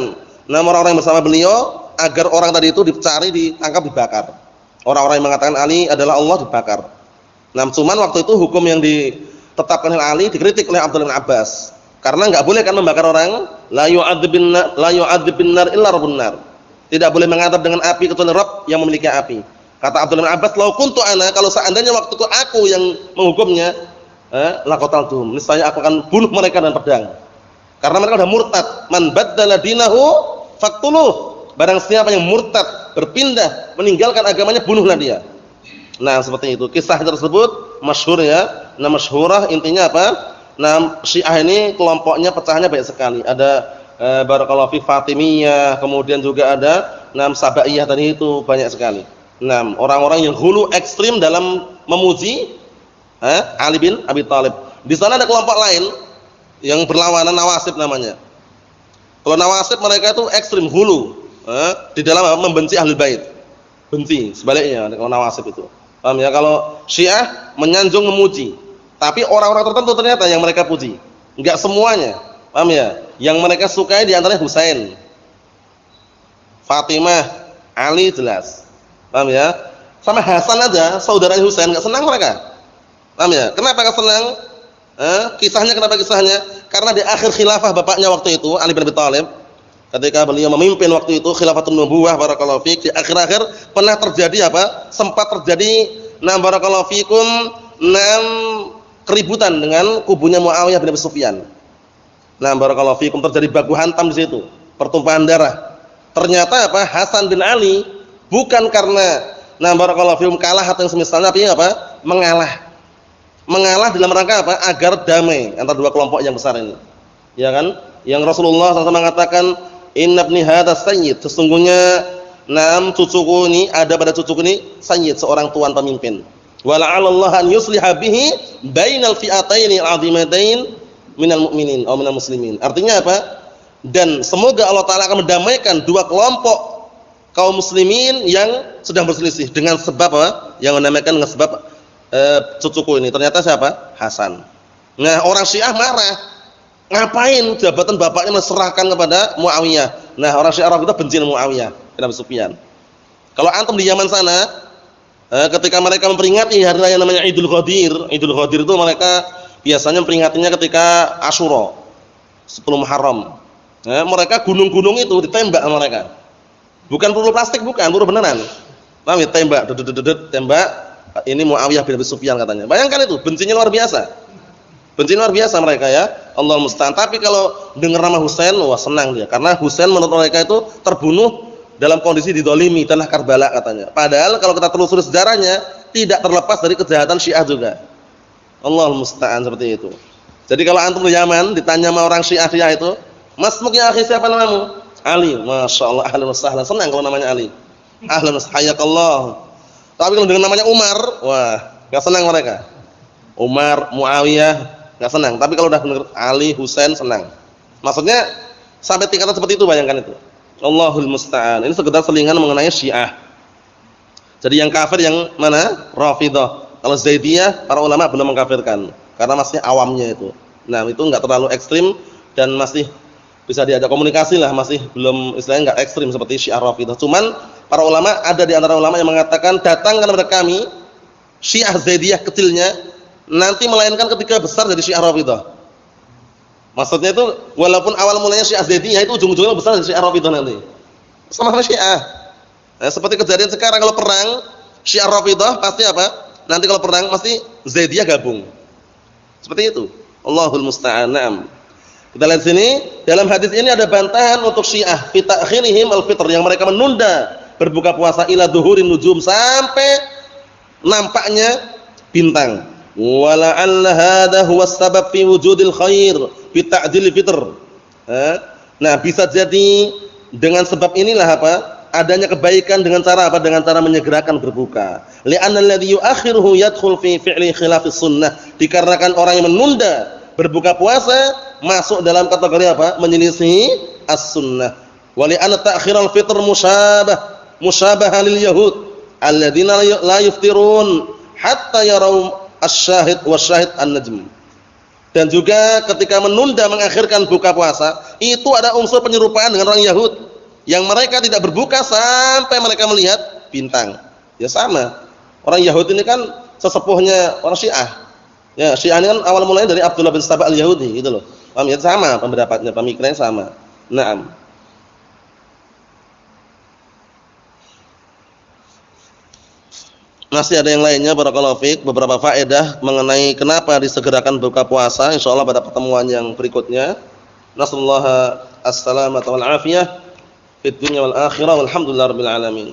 orang-orang yang bersama beliau agar orang tadi itu dicari, ditangkap, dibakar. Orang-orang yang mengatakan Ali adalah Allah dibakar. Nah, cuman waktu itu hukum yang ditetapkan oleh Ali dikritik oleh Abdullah bin Abbas. Karena enggak boleh kan membakar orang, la yu'adzibun nar illa rabbun nar. Tidak boleh mengadab dengan api kecuali Rabb yang memiliki api. Kata Abdullah bin Abbas, "Lau kuntu ana," kalau seandainya waktu itu aku yang menghukumnya, laqataltuhum, niscaya aku akan bunuh mereka dengan pedang. Karena mereka sudah murtad. Man baddala dinahu faqtuluh. Barang siapa yang murtad, berpindah, meninggalkan agamanya, bunuhlah dia. Nah, seperti itu. Kisah tersebut masyhur ya. Nah, masyhurah, intinya apa? Nah, Syiah ini kelompoknya pecahnya banyak sekali. Ada barakallahu fi Fatimiyah, kemudian juga ada Sabaiyah tadi itu, banyak sekali. Nah, orang-orang yang hulu ekstrim dalam memuji Ali bin Abi Thalib. Di sana ada kelompok lain yang berlawanan, Nawasib namanya. Kalau Nawasib mereka itu ekstrim hulu di dalam membenci Ahlul Bait. Benci, sebaliknya kalau Nawasib itu. Paham ya? Kalau Syiah menyanjung memuji. Tapi orang-orang tertentu ternyata yang mereka puji. Enggak semuanya. Paham ya? Yang mereka sukai di antaranya Husain, Fatimah, Ali jelas. Paham ya? Sama Hasan aja, saudaranya Husain, enggak senang mereka. Paham ya? Kenapa enggak senang? Kisahnya kenapa kisahnya? Karena di akhir khilafah bapaknya waktu itu, Ali bin Abi Thalib, ketika beliau memimpin waktu itu khilafatun nubuwah barakallahu fiik, di akhir-akhir pernah terjadi apa? Sempat terjadi barakallahu fiikum keributan dengan kubunya Muawiyah bin Abi Sufyan. Nah, barakallahu fikum, terjadi baku hantam di situ, pertumpahan darah. Ternyata apa? Hasan bin Ali bukan karena barakallahu fikum kalah atau yang semisalnya, tapi apa? Mengalah. Mengalah dalam rangka apa? Agar damai antara dua kelompok yang besar ini. Ya kan? Yang Rasulullah SAW mengatakan, "Inna ibni hadza sayyid." Sesungguhnya cucuku ini, ada pada cucuku ini sayyid, seorang tuan pemimpin. Wa la'allallah an yusliha bihi bainal fi'ataini al-'azimatain minal mu'minin atau minal muslimin. Artinya apa? Dan semoga Allah Ta'ala akan mendamaikan dua kelompok kaum muslimin yang sedang berselisih dengan sebab apa? Yang mendamaikan dengan sebab cucuku ini. Ternyata siapa? Hasan. Nah, orang Syiah marah. Ngapain jabatan bapaknya diserahkan kepada Muawiyah? Nah, orang Syiah kita benci Muawiyah bin Abi Sufyan. Kalau antum di Yaman sana, ketika mereka memperingati hari raya namanya Idul Qadir. Idul Qadir itu mereka biasanya memperingatinya ketika Asyura, 10 Muharram. Mereka gunung-gunung itu ditembak sama mereka. Bukan peluru plastik, bukan, peluru beneran. Paham ya? Tembak, tembak. Ini Muawiyah bin Abi Sufyan katanya. Bayangkan itu, bencinya luar biasa. Benci luar biasa mereka ya. Allah musta'an. Tapi kalau dengar nama Husain, wah senang dia. Karena Husain menurut mereka itu terbunuh dalam kondisi didolimi, tanah Karbala katanya. Padahal kalau kita telusuri sejarahnya, tidak terlepas dari kejahatan Syiah juga. Allah musta'an, seperti itu. Jadi kalau antum di Yaman ditanya sama orang Syiah itu, "Mas muknya akhi siapa namamu?" "Ali." Masya Allah, ahlan wa sahlan. Senang kalau namanya Ali. Ahlan wa hayakallah. Tapi kalau dengan namanya Umar, wah, enggak senang mereka. Umar, Muawiyah, enggak senang. Tapi kalau udah benar Ali, Husain, senang. Maksudnya sampai tingkatan seperti itu, bayangkan itu. Allahul musta'an. Ini sekedar selingan mengenai Syiah. Jadi yang kafir yang mana? Rafidhah. Kalau Zaidiyah, para ulama belum mengkafirkan karena masih awamnya itu. Nah, itu enggak terlalu ekstrim dan masih bisa diajak komunikasi lah, masih belum istilahnya enggak ekstrim seperti Syiah Rafidhah. Cuman para ulama, ada di antara ulama yang mengatakan, datangkan kepada kami Syiah Zaidiyah kecilnya, nanti melainkan ketika besar dari Syiah Rafidhah. Maksudnya itu walaupun awal mulanya Syiah Zaidiyah itu ujung-ujungnya besar dari Syiah Rafidhah nanti. Sama-sama Syiah. Nah, seperti kejadian sekarang kalau perang Syiah Rafidhah pasti apa? Nanti kalau perang pasti Zaidiyah gabung. Seperti itu. Allahul musta'an. Naam. Kita lihat sini, dalam hadis ini ada bantahan untuk Syiah fi ta'khirihim al-fitr, yang mereka menunda berbuka puasa ila dhuhurin nujum, sampai nampaknya bintang. Wa la'alla hadha huwa as-sabab fi wujudil khair fi ta'dil fitr. Nah, bisa jadi dengan sebab inilah apa? Adanya kebaikan dengan cara apa? Dengan cara menyegerakan berbuka. Li'anna alladhi yu'akhiruhu yadkhul fi fi'li khilafis sunnah. Dikarenakan orang yang menunda berbuka puasa masuk dalam kategori apa? Menyelisihi as-sunnah. Wa li'anna ta'khiral fitr musyabahan lil yahud alladzina la yuftirun hatta yarau asy-syahid wasyahid an-najm. Dan juga ketika menunda mengakhirkan buka puasa, itu ada unsur penyerupaan dengan orang Yahud yang mereka tidak berbuka sampai mereka melihat bintang. Ya sama. Orang Yahudi ini kan sesepuhnya orang Syiah. Ya, Syiah ini kan awal mulanya dari Abdullah bin Saba al-Yahudi gitu loh. Paham ya? Sama pendapatnya, pemikirannya sama. Naam. Masih ada yang lainnya, barakallahu fiik, beberapa faedah mengenai kenapa disegerakan buka puasa, insyaallah pada pertemuan yang berikutnya. Nasallahu as-salamata wal afiyah fid dunya wal akhirah, walhamdulillahirabbil alamin.